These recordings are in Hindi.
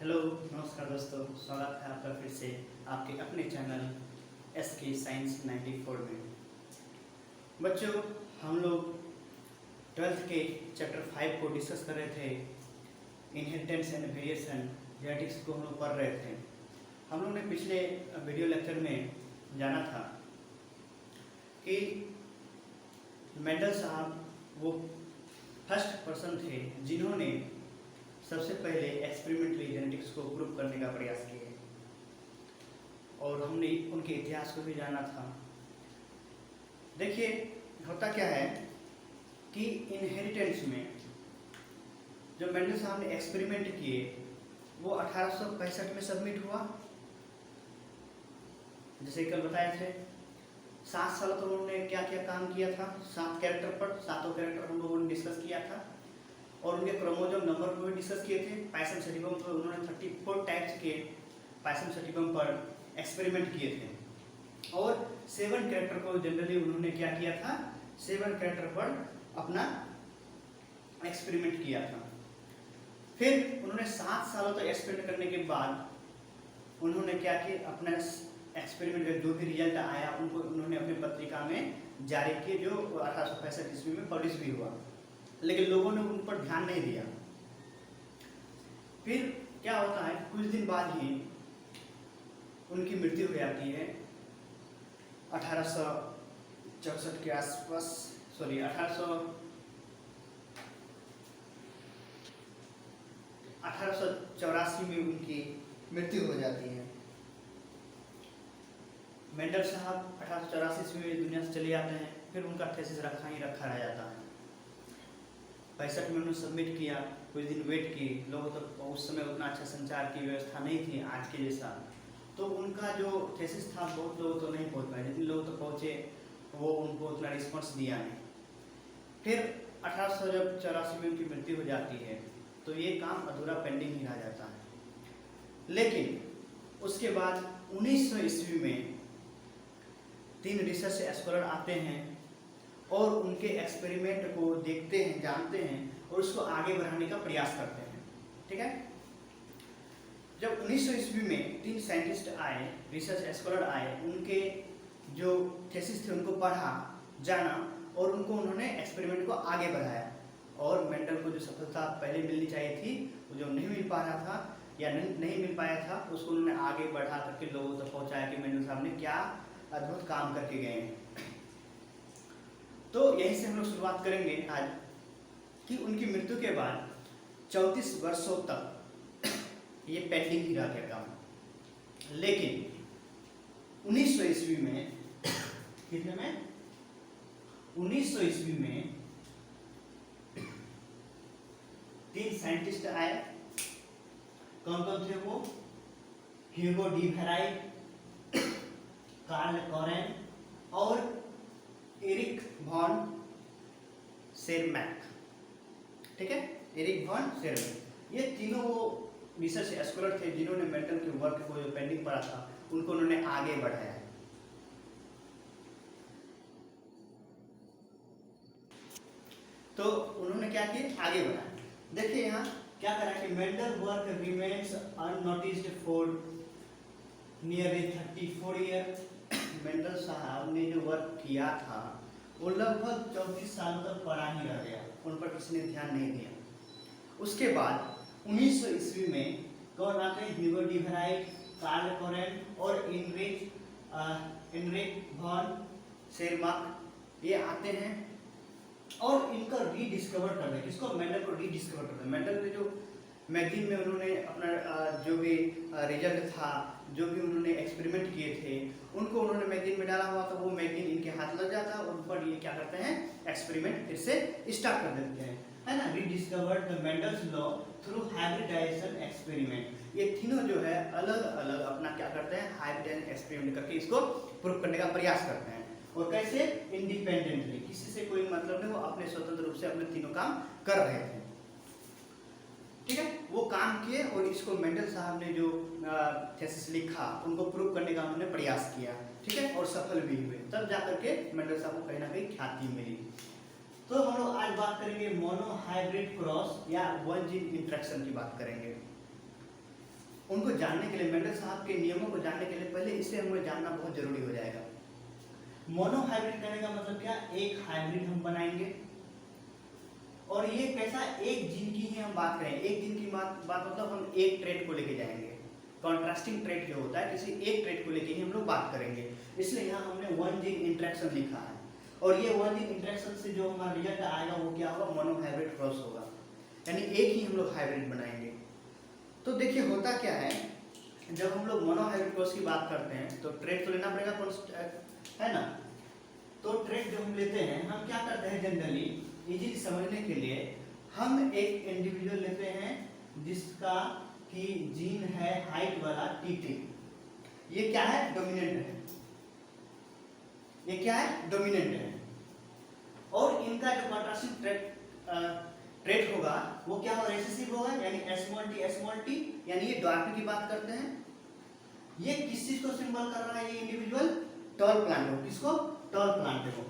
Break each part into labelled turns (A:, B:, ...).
A: हेलो नमस्कार दोस्तों, स्वागत है आपका फिर से आपके अपने चैनल SK साइंस 94 में। बच्चों, हम लोग 12th के चैप्टर 5 को डिस्कस कर रहे थे। इनहेरिटेंस एंड वेरिएशन जेनेटिक्स को हम लोग पढ़ रहे थे। हम लोग ने पिछले वीडियो लेक्चर में जाना था कि मेंडल साहब वो फर्स्ट पर्सन थे जिन्होंने सबसे पहले एक्सपेरिमेंटली जेनेटिक्स को प्रूव करने का प्रयास किया और हमने उनके इतिहास को भी जाना था। देखिए, होता क्या है कि इनहेरिटेंस में जो मेंडल साहब ने एक्सपेरिमेंट किए वो 1865 में सबमिट हुआ। जैसे कल बताए थे 7 साल तो उन्होंने क्या क्या काम किया था। 7 कैरेक्टर पर, 7 कैरेक्टर हम लोगों ने डिस्कस किया था और उनके क्रोमोसोम नंबर को भी डिस्कस किए थे। पायसम सेटिबम पर उन्होंने 34 टाइप्स के पायसम सेटिबम पर एक्सपेरिमेंट किए थे और 7 कैरेक्टर को जनरली उन्होंने क्या किया था, 7 कैरेक्टर पर अपना एक्सपेरिमेंट किया था। फिर उन्होंने 7 सालों तक एक्सपेरिमेंट करने के बाद उन्होंने क्या किया, अपना एक्सपेरिमेंट का जो भी रिजल्ट आया उनको उन्होंने अपनी पत्रिका में जारी किए, जो 1865 ईस्वी में पब्लिश भी हुआ। लेकिन लोगों ने उन पर ध्यान नहीं दिया। फिर क्या होता है, कुछ दिन बाद ही उनकी मृत्यु हो जाती है 1864 के आसपास, सॉरी 1884 में उनकी मृत्यु हो जाती है। मेंडल साहब 1884 में दुनिया से चले जाते हैं। फिर उनका थीसिस रखा रह जाता है। 65 में उन्होंने सबमिट किया, कुछ दिन वेट की। लोगों तो उस समय उतना अच्छा संचार की व्यवस्था नहीं थी आज के जैसा, तो उनका जो थीसिस था बहुत लोगों तो नहीं पहुंच पाए। जितने लोग तो पहुंचे वो उनको उतना रिस्पॉन्स दिया नहीं। फिर 1884 में उनकी मृत्यु हो जाती है तो ये काम अधूरा पेंडिंग ही रह जाता है। लेकिन उसके बाद 1900 ईस्वी में 3 रिसर्च स्कॉलर आते हैं और उनके एक्सपेरिमेंट को देखते हैं, जानते हैं और उसको आगे बढ़ाने का प्रयास करते हैं। ठीक है, जब 1900 ईस्वी में 3 साइंटिस्ट आए, रिसर्च स्कॉलर आए, उनके जो थीसिस थे उनको पढ़ा, जाना और उनको उन्होंने एक्सपेरिमेंट को आगे बढ़ाया। और मेंडल को जो सफलता पहले मिलनी चाहिए थी वो जो नहीं मिल पा रहा था या नहीं मिल पाया था, उसको उन्होंने आगे बढ़ा करके लोगों तक पहुँचाया कि मेंडल साहब ने क्या अद्भुत काम करके गए हैं। तो यहीं से हम लोग शुरुआत करेंगे आज कि उनकी मृत्यु के बाद 34 वर्षों तक ये पेंडिंग ही रह गया काम। लेकिन 1900 ईस्वी में, कितने में, 1900 ईस्वी में 3 साइंटिस्ट आए। कौन कौन थे वो? ह्यूगो डी वेराइट, कार्ल कॉरेन और एरिक वॉन शेरमैक। ठीक है, एरिक वॉन शेरमैक, ये तीनों वो रिसर्च स्कॉलर थे जिन्होंने मेंडल के वर्क को जो पेंडिंग पड़ा था उनको उन्होंने आगे बढ़ाया है। तो उन्होंने क्या किया, आगे बढ़ाया। देखिए यहाँ क्या करा कि Mendel work remains unnoticed for nearly 34 year. Mendel साहब ने जो वर्क किया था वो लगभग 34 सालों तक पड़ा ही रह गया, उन पर किसी ने ध्यान नहीं दिया। उसके बाद 1900 ईस्वी में कौन आते हैं? ह्यूगो डी वेराइट, कार्ल कॉरेन और एनरिक वॉन शेरमैक, ये आते हैं और इनका रीडिस्कवर करते हैं। किसको? मेंडल को रीडिस्कवर करते हैं। मेंडल ने जो मैगजीन में उन्होंने अपना जो भी रिजल्ट था, जो भी उन्होंने एक्सपेरिमेंट किए थे, उनको उन्होंने मैगजीन में डाला हुआ था। वो मैगजीन इनके हाथ लग जाता है और उन पर ये क्या करते हैं, एक्सपेरिमेंट फिर से स्टार्ट कर देते हैं, है ना। Rediscovered the Mendel's law through hybridization experiment. ये तीनों जो है अलग अलग अपना क्या करते हैं, हाइब्रिडाइजेशन एक्सपेरिमेंट करके इसको प्रूव करने का प्रयास करते हैं। और कैसे? इंडिपेंडेंटली, किसी से कोई मतलब नहीं, वो अपने स्वतंत्र रूप से अपने तीनों काम कर रहे थे। ठीक है, वो काम किए और इसको मेंडल साहब ने जो थीसिस लिखा उनको प्रूव करने का उन्होंने प्रयास किया। ठीक है, और सफल भी हुए। तब जाकर के मेंडल साहब को कहीं ना कहीं ख्याति मिली। तो हम लोग आज बात करेंगे मोनो हाइब्रिड क्रॉस या वन जीन इंटरेक्शन की बात करेंगे। उनको जानने के लिए, मेंडल साहब के नियमों को जानने के लिए पहले इसे हमें जानना बहुत जरूरी हो जाएगा। मोनोहाइब्रिड करने का मतलब क्या, एक हाइब्रिड हम बनाएंगे और ये कैसा, एक जीन की ही हम बात करें, एक जीन की बात मतलब हम एक ट्रेट को लेके जाएंगे। कॉन्ट्रास्टिंग ट्रेट जो होता है किसी एक ट्रेट को लेके ही हम लोग बात करेंगे, इसलिए यहाँ हमने वन जीन इंटरेक्शन लिखा है और ये वन जीन इंटरेक्शन से जो हमारा रिजल्ट आएगा वो क्या होगा, मोनोहाइब्रिड क्रॉस होगा, यानी एक ही हम लोग हाइब्रिड बनाएंगे। तो देखिए होता क्या है, जब हम लोग मोनोहाइब्रिड क्रॉस की बात करते हैं तो ट्रेट तो लेना पड़ेगा, है ना। तो ट्रेट जो हम लेते हैं, हम क्या करते हैं जनरली इजीली समझने के लिए, हम एक इंडिविजुअल लेते हैं जिसका कि जीन है हाइट वाला टीटी, ये क्या है, डोमिनेंट है, ये क्या है, डोमिनेंट है। और इनका जो कॉन्ट्रास्टिंग ट्रेट होगा वो क्या होगा, रिसेसिव होगा, यानी स्मॉल टी, यानी ये डॉर्फ की बात करते हैं। ये किस चीज को सिंबल कर रहा है, ये इंडिविजुअल टॉल प्लांट को, किसको, टॉल प्लांट को,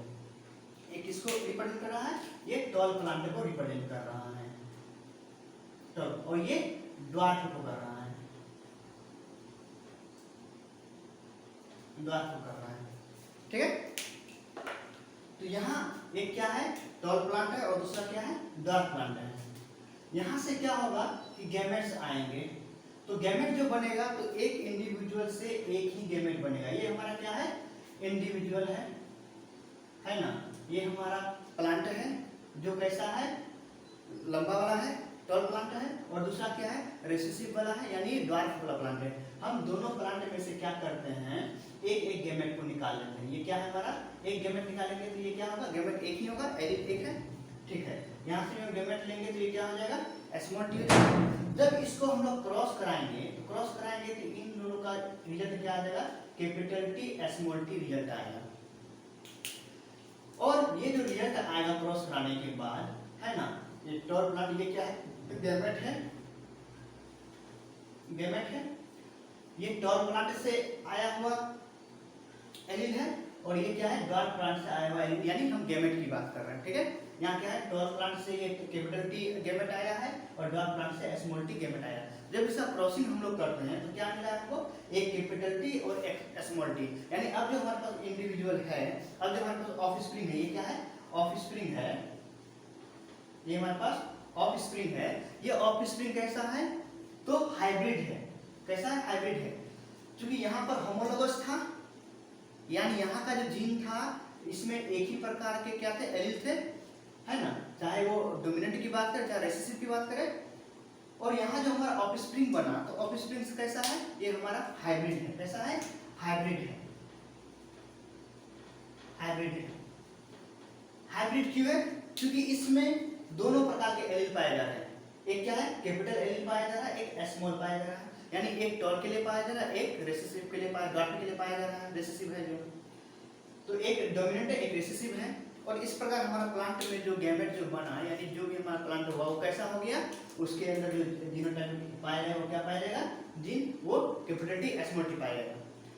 A: ये किसको रिप्रेजेंट कर रहा है, ये टॉल प्लांट को रिप्रेजेंट कर रहा है, टॉल, और ये ड्वार्फ को कर रहा है, ड्वार्फ को कर रहा है, ठीक है। तो यहाँ एक क्या है, टॉल प्लांट है और दूसरा क्या है, ड्वार्फ प्लांट है। यहाँ से क्या होगा कि गैमेट्स आएंगे, तो गैमेट जो बनेगा तो एक इंडिविजुअल से एक ही गैमेट बनेगा। ये हमारा क्या है, इंडिविजुअल है ना, ये हमारा प्लांट है जो कैसा है, लंबा वाला है, टॉल प्लांट है, और दूसरा क्या है, रेसेसिव वाला है, यानी ड्वार्फ वाला प्लांट है। हम दोनों प्लांट में से क्या करते हैं, एक एक गैमेट को निकाल लेते हैं। ये क्या है हमारा, एक गैमेट निकालेंगे तो ये क्या होगा, गैमेट एक ही होगा, एलिल एक है, ठीक है। यहाँ से हम गैमेट लेंगे तो ये क्या हो जाएगा, स्मॉल टी हो जाएगा। जब इसको हम लोग क्रॉस कराएंगे तो इन दोनों का रिजल्ट क्या आ जाएगा, capital T small T result आएगा। और ये जो रिजल्ट आएगा क्रॉस कराने के बाद, है ना, ये टॉल प्लांट, ये क्या है, गैमेट है, ये टॉल प्लांट से आया हुआ एलील है, और ये क्या है, ड्वार्फ प्लांट से आया हुआ एलील, यानी हम गैमेट की बात कर रहे हैं, ठीक है। यहाँ क्या है, टॉल प्लांट से ये कैपिटल टी गैमेट आया है और ड्वार्फ प्लांट से स्मॉल टी गैमेट आया है। जब इसका क्रॉसिंग हम लोग करते हैं तो क्या मिला आपको, एक कैपिटल टी और एक स्मॉल टी, यानी अब जो हमारे पास इंडिविजुअल है, अब जो हमारे पास ऑफस्प्रिंग है, ये क्या है, ऑफस्प्रिंग है, ये हमारे पास ऑफस्प्रिंग है। ये ऑफस्प्रिंग कैसा है, तो हाइब्रिड है, कैसा है, हाइब्रिड है। क्योंकि यहाँ पर होमोलोगस था, यानी यहाँ का जो जीन था इसमें एक ही प्रकार के क्या थे, एलील थे, है ना, चाहे वो डोमिनेंट की बात करें चाहे रेसेसिव की बात करें। और यहाँ जो हमारा ऑफस्प्रिंग बना, तो ऑफस्प्रिंग कैसा है, ये हमारा हाइब्रिड है, कैसा है, हाइब्रिड है, हाइब्रिड है। हाइब्रिड क्यों है, क्योंकि इसमें दोनों प्रकार के एलील पाए जा रहे हैं। एक क्या है, कैपिटल एलील पाया जा रहा है, एक स्मॉल पाया जा रहा है, यानी एक टॉल के लिए पाया जा रहा है, एक रेसेसिव के लिए ड्वार्फ के लिए पाया जा रहा है, रेसेसिव है जो, तो एक डोमिनेंट है, एक रेसेसिव है। और इस प्रकार हमारा प्लांट में जो गैमेट जो बना, यानी जो भी हमारा प्लांट हुआ वो कैसा हो गया, उसके अंदर जो जीनोटाइप पाया जाएगा वो क्या पाया जाएगा, जीन, वो कैपिटल टी स्मॉल टी पाया जाएगा।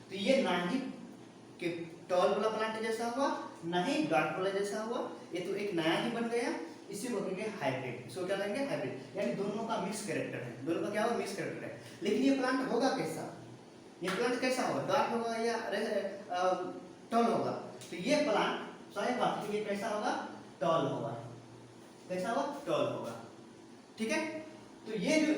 A: तो ये ना ही कि टॉल वाला प्लांट जैसा हुआ, ना ही ड्वार्फ वाला जैसा हुआ, ये तो एक नया ही बन गया, इसी को कहेंगे हाइब्रिड। इसको क्या कहेंगे, हाइब्रिड, यानी दोनों का मिक्स कैरेक्टर है, दोनों का क्या होगा, मिक्स कैरेक्टर है। लेकिन ये प्लांट होगा कैसा, ये प्लांट कैसा होगा, ड्वार्फ होगा या टॉल होगा, तो ये प्लांट सही बात है, ये कैसा होगा, टॉल होगा, कैसा होगा, टॉल होगा, ठीक है। तो ये जो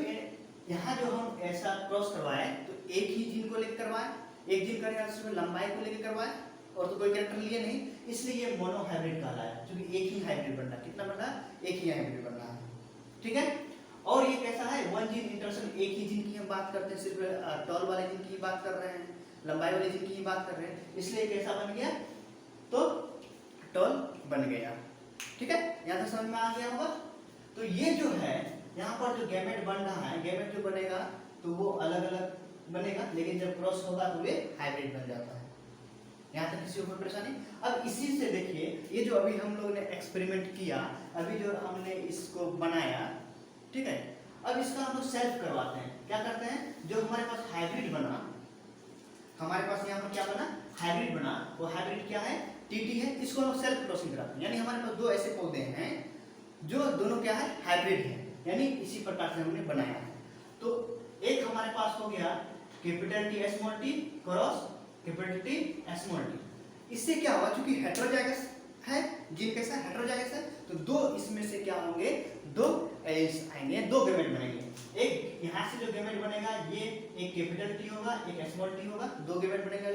A: यहाँ जो हम ऐसा क्रॉस करवाए तो एक ही जीन को लेकर करवाए, एक जीन करने उसमें लंबाई को लेकर करवाए और तो कोई कैरेक्टर लिए नहीं, इसलिए ये मोनोहाइब्रिड कहलाया, क्योंकि एक ही हाइब्रिड बनना, कितना बनना, एक ही हाइब्रिड बनना है, ठीक है। और ये कैसा है, वन जीन इंटरेक्शन, एक ही जीन की हम बात करते हैं, सिर्फ टॉल वाले जीन की बात कर रहे हैं, लंबाई वाले जीन की बात कर रहे हैं, इसलिए कैसा बन गया, तो टॉल बन गया, ठीक है। यहाँ तक समझ में आ गया होगा। तो ये जो है यहाँ पर जो गैमेट बन रहा है, गैमेट जो बनेगा तो वो अलग अलग बनेगा, लेकिन जब क्रॉस होगा तो वे हाइब्रिड बन जाता है। यहाँ तक किसी को परेशानी। अब इसी से देखिए, ये जो अभी हम लोग ने एक्सपेरिमेंट किया, अभी जो हमने इसको बनाया, ठीक है, अब इसका हम लोग सेल्फ करवाते हैं। क्या करते हैं, जो हमारे पास हाइब्रिड बना, हमारे पास यहाँ पर क्या बना, हाइब्रिड बना, वो हाइब्रिड क्या है, टीटी है, इसको हम सेल्फ क्रॉसिंग कराते हैं। यानी हमारे पास दो ऐसे पौधे हैं जो दोनों क्या है, हाइब्रिड है, यानी इसी प्रकार से हमने बनाया है। तो एक हमारे पास हो गया capital T small T cross capital T small T. इससे क्या होगा, क्योंकि हेटेरोजाइगस है, जीन कैसा हेटेरोजाइगस है, तो दो इसमें से क्या होंगे, दो एलील्स आएंगे, दो गैमेट बनेंगे। एक यहाँ से जो गैमेट बनेगा ये एक कैपिटल टी होगा, एक स्मॉल टी होगा, दो गैमेट बनेगा।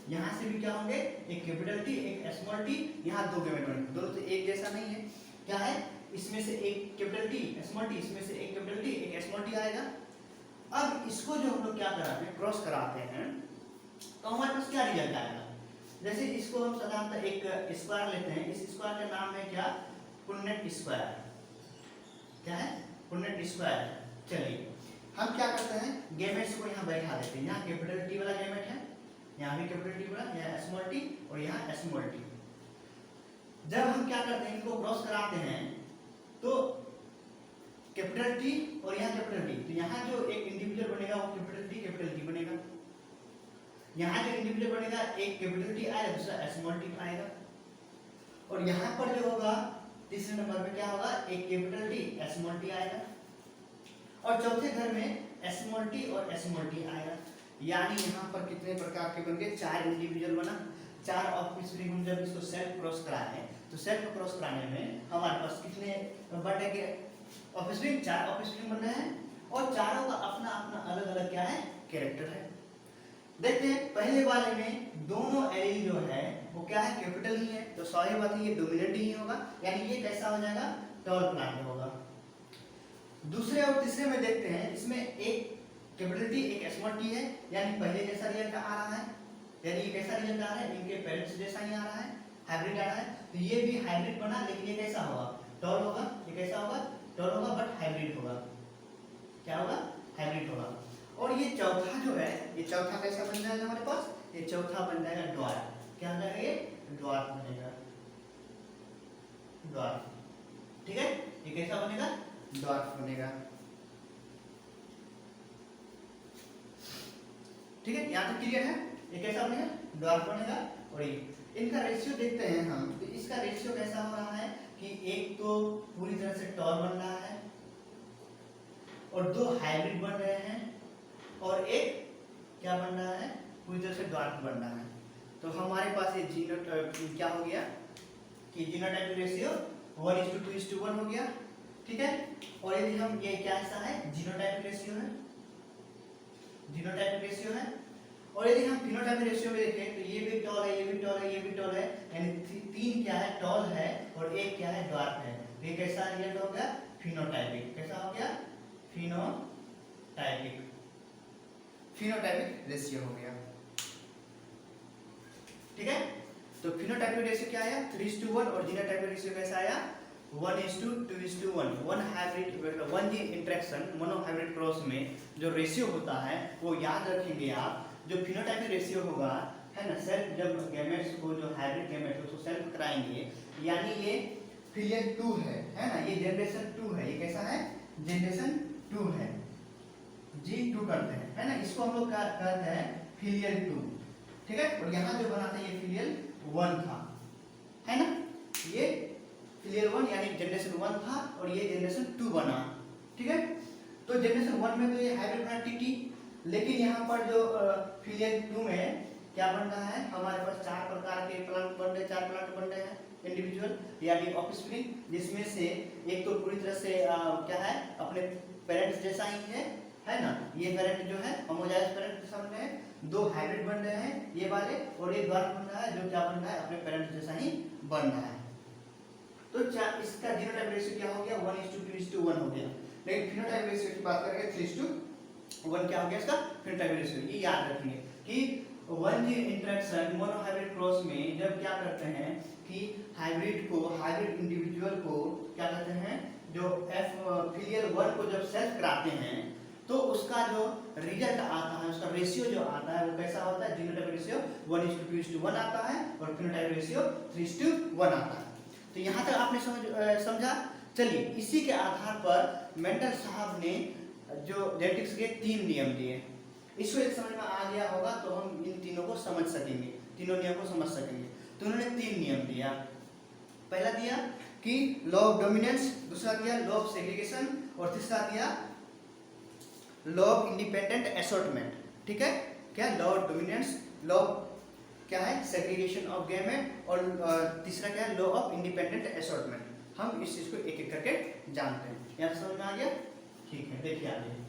A: यहाँ से भी क्या होंगे, एक कैपिटल टी एक स्मॉल टी, यहाँ दो गैमेट बनेंगे। दोनों तो एक जैसा नहीं है, क्या है, इसमें से एक कैपिटल टी स्मॉल टी, इसमें से एक कैपिटल टी एक स्मॉल टी आएगा। अब इसको जो हम लोग क्या कराते हैं, क्रॉस कराते हैं, तो हमारे पास क्या रिजल्ट आएगा। जैसे इसको हम साधारणतः एक स्क्वायर लेते हैं, इस स्क्वायर का नाम है क्या, पुन्नेट स्क्वायर। क्या है, पुन्नेट स्क्वायर। चलिए हम क्या करते हैं, गैमेट्स को यहाँ बैठा देते हैं। यहाँ कैपिटल टी वाला गैमेट है, यहाँ भी कैपिटल टी वाला, यहाँ स्मॉल टी और यहाँ स्मॉल टी। जब हम क्या करते हैं, इनको क्रॉस कराते हैं तो कैपिटल टी और यहाँ कैपिटल टी, तो यहाँ जो एक इंडिविजुअल बनेगा वो कैपिटल टी बनेगा। यहाँ जो इंडिविजुअल बनेगा एक कैपिटल टी आएगा, दूसरा स्मॉल टी आएगा। और यहाँ पर जो होगा तीसरे नंबर पे क्या होगा, एक कैपिटल टी स्मॉल टी आएगा। और चौथे घर में स्मॉल टी और स्मॉल टी आएगा। यानी यहाँ पर कितने प्रकार के बन गए, चार इंडिविजुअल बना, चार ऑफस्प्रिंग। हम जब इसको सेल्फ क्रॉस कराए तो सेल्फ क्रॉस कराने में हमारे पास कितने बर्थडे के ऑफस्प्रिंग, चार ऑफस्प्रिंग बन रहे हैं और चारों का अपना अपना अलग अलग क्या है, कैरेक्टर है। देखते हैं पहले वाले में दोनों एलील जो है वो क्या है, कैपिटल ही है, तो सॉरी बात है ये डोमिनेंट ही होगा, यानी ये कैसा हो जाएगा, टॉल प्लांट होगा। दूसरे और तीसरे में देखते हैं, इसमें एक कैपिटल टी एक स्मॉल टी है, यानी पहले जैसा रिजल्ट आ रहा है, यानी ये कैसा रिजल्ट आ रहा है, इनके पेरेंट्स जैसा ही आ रहा है, हाइब्रिड आ रहा है। तो ये भी हाइब्रिड बना, लेकिन ये कैसा होगा, टॉल होगा। ये कैसा होगा, टॉल होगा बट हाइब्रिड होगा। क्या होगा, हाइब्रिड होगा। और ये चौथा जो है, ये चौथा कैसा बन जाएगा हमारे पास, ये चौथा बन जाएगा ड्वार्फ। क्या हो जाएगा, ये ड्वार्फ बनेगा, ड्वार्फ। ठीक है, ये कैसा बनेगा, ड्वार्फ बनेगा। ठीक है, यहाँ तक क्लियर है, ये कैसा बनेगा, ड्वार्फ बनेगा। और ये इनका रेशियो देखते हैं हम, तो इसका रेशियो कैसा हो रहा है कि एक तो पूरी तरह से टॉल बन रहा है और दो हाइब्रिड बन रहे हैं और एक क्या बन रहा है, पूरी तरह से ड्वार्फ बन रहा है। तो हमारे पास ये क्या हो गया कि जीनोटाइप रेशियो 1:2:1 हो गया। ठीक है, और यदि हम ये क्या ऐसा है, जीनोटाइप रेशियो है, जीनोटाइप रेशियो है। और यदि हम फिनोटाइप रेशियो में देखें तो ये भी टॉल है, ये भी टॉल है, ये भी टॉल है, यानी तीन क्या है, टॉल है और एक क्या है, ड्वार्फ है। ये कैसा रिजल्ट हो गया, फिनोटाइपिक। कैसा हो गया, फिनोटाइपिक, फिनोटाइपिक रेशियो हो गया। ठीक है, तो फिनोटाइपिक रेशियो क्या आया, 3:1 और जीनोटाइपिक रेशियो कैसा आया, 1:2:1। One hybrid, one gene interaction monohybrid cross में जो रेशियो होता है वो याद रखेंगे आप। जो फिनोटाइपिक रेशियो होगा है ना, सेल्फ जब गैमेट्स को, जो हाइब्रिड गैमेट्स उसको सेल्फ कराएंगे, यानी ये फिलियल 2 है ना, ये जनरेशन 2 है। ये कैसा है, जनरेशन 2 है, G2 करते हैं, है ना। इसको हम लोग कहते हैं फिलियल 2। ठीक है, और यहाँ जो बना था ये फिलियल 1 था, है ना। ये फिलियल 1 यानी जनरेशन 1 था और ये जनरेशन 2 बना। ठीक है, तो जनरेशन 1 में तो ये हाइब्रिड बना टी, लेकिन यहाँ पर जो फिलियल 2 में क्या बन रहा है, हमारे पास चार प्रकार के प्लांट बन रहे, चार प्लांट बन रहे हैं इंडिविजुअल यानी ऑफस्प्रिंग, जिसमें से एक तो पूरी तरह से क्या है, अपने पेरेंट्स जैसा ही है ना। ये पेरेंट जो है होमोजाइगस पेरेंट जैसा बन रहे हैं, दो हाइब्रिड बन रहे हैं ये वाले, और एक ड्वार्फ बन रहा है जो क्या बन रहा है, अपने पेरेंट्स जैसा ही बन रहा है। तो इसका जीनोटाइप रेशियो क्या हो गया, 1:2:1 हो गया। लेकिन फिनोटाइप रेशियो की बात करेंगे 3:1 क्या हो गया इसका फिनोटाइप रेशियो। ये याद रखेंगे कि one gene interaction monohybrid cross में जब क्या करते हैं कि हाइब्रिड को, हाइब्रिड इंडिविजुअल को क्या कहते हैं, जो फिलियल 1 को जब सेल्फ कराते हैं तो उसका जो रिजल्ट आता है, उसका रेशियो जो आता है वो कैसा होता है, जीनोटाइप रेशियो 1:2:1 आता है और फिनोटाइप रेशियो 3:1 आता है। तो यहाँ तक आपने समझा। चलिए, इसी के आधार पर मेंडल साहब ने जो जेनेटिक्स के 3 नियम दिए, इसको एक समझ में आ गया होगा तो हम इन तीनों को समझ सकेंगे, तीनों नियम को समझ सकेंगे। तो उन्होंने 3 नियम दिया। पहला दिया कि लॉ ऑफ डोमिनेंस, दूसरा दिया लॉ ऑफ सेग्रीगेशन और तीसरा दिया लॉ ऑफ इंडिपेंडेंट असॉर्टमेंट, ठीक है। क्या लॉ ऑफ डोमिनेंस, लॉ क्या है सेग्रीगेशन ऑफ गैमेट, और तीसरा क्या है लॉ ऑफ इंडिपेंडेंट असॉर्टमेंट। हम इस चीज को एक एक करके जानते हैं। यहाँ समझ में आ गया? ठीक है, देखिए आगे